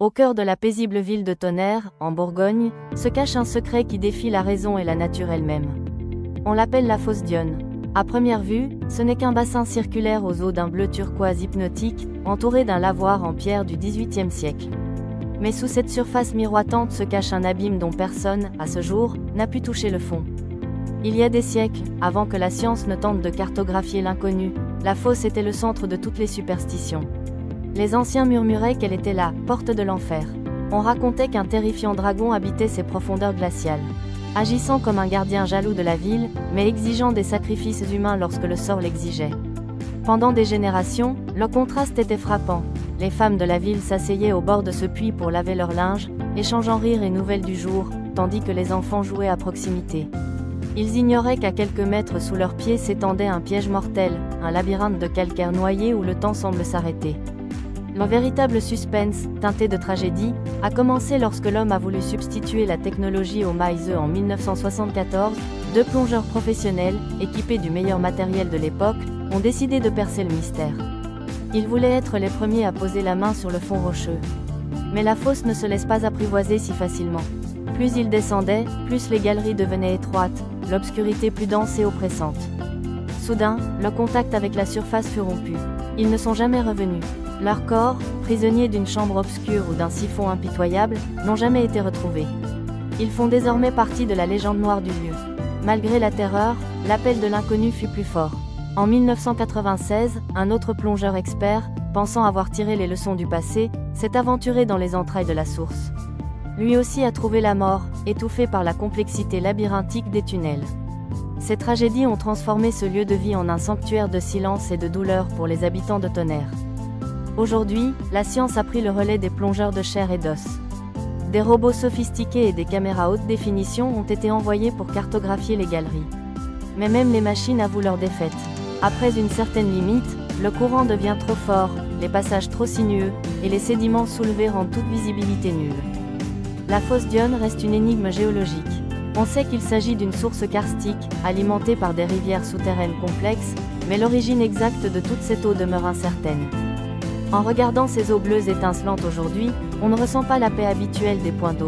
Au cœur de la paisible ville de Tonnerre, en Bourgogne, se cache un secret qui défie la raison et la nature elle-même. On l'appelle la fosse d'Yonne. À première vue, ce n'est qu'un bassin circulaire aux eaux d'un bleu turquoise hypnotique, entouré d'un lavoir en pierre du XVIIIe siècle. Mais sous cette surface miroitante se cache un abîme dont personne, à ce jour, n'a pu toucher le fond. Il y a des siècles, avant que la science ne tente de cartographier l'inconnu, la fosse était le centre de toutes les superstitions. Les anciens murmuraient qu'elle était la porte de l'enfer. On racontait qu'un terrifiant dragon habitait ces profondeurs glaciales. Agissant comme un gardien jaloux de la ville, mais exigeant des sacrifices humains lorsque le sort l'exigeait. Pendant des générations, le contraste était frappant. Les femmes de la ville s'asseyaient au bord de ce puits pour laver leur linge, échangeant rires et nouvelles du jour, tandis que les enfants jouaient à proximité. Ils ignoraient qu'à quelques mètres sous leurs pieds s'étendait un piège mortel, un labyrinthe de calcaire noyé où le temps semble s'arrêter. Le véritable suspense, teinté de tragédie, a commencé lorsque l'homme a voulu substituer la technologie au maïs en 1974. Deux plongeurs professionnels, équipés du meilleur matériel de l'époque, ont décidé de percer le mystère. Ils voulaient être les premiers à poser la main sur le fond rocheux. Mais la fosse ne se laisse pas apprivoiser si facilement. Plus ils descendaient, plus les galeries devenaient étroites, l'obscurité plus dense et oppressante. Soudain, le contact avec la surface fut rompu. Ils ne sont jamais revenus. Leurs corps, prisonniers d'une chambre obscure ou d'un siphon impitoyable, n'ont jamais été retrouvés. Ils font désormais partie de la légende noire du lieu. Malgré la terreur, l'appel de l'inconnu fut plus fort. En 1996, un autre plongeur expert, pensant avoir tiré les leçons du passé, s'est aventuré dans les entrailles de la source. Lui aussi a trouvé la mort, étouffé par la complexité labyrinthique des tunnels. Ces tragédies ont transformé ce lieu de vie en un sanctuaire de silence et de douleur pour les habitants de Tonnerre. Aujourd'hui, la science a pris le relais des plongeurs de chair et d'os. Des robots sophistiqués et des caméras haute définition ont été envoyés pour cartographier les galeries. Mais même les machines avouent leur défaite. Après une certaine limite, le courant devient trop fort, les passages trop sinueux, et les sédiments soulevés rendent toute visibilité nulle. La fosse d'Yonne reste une énigme géologique. On sait qu'il s'agit d'une source karstique, alimentée par des rivières souterraines complexes, mais l'origine exacte de toute cette eau demeure incertaine. En regardant ces eaux bleues étincelantes aujourd'hui, on ne ressent pas la paix habituelle des points d'eau.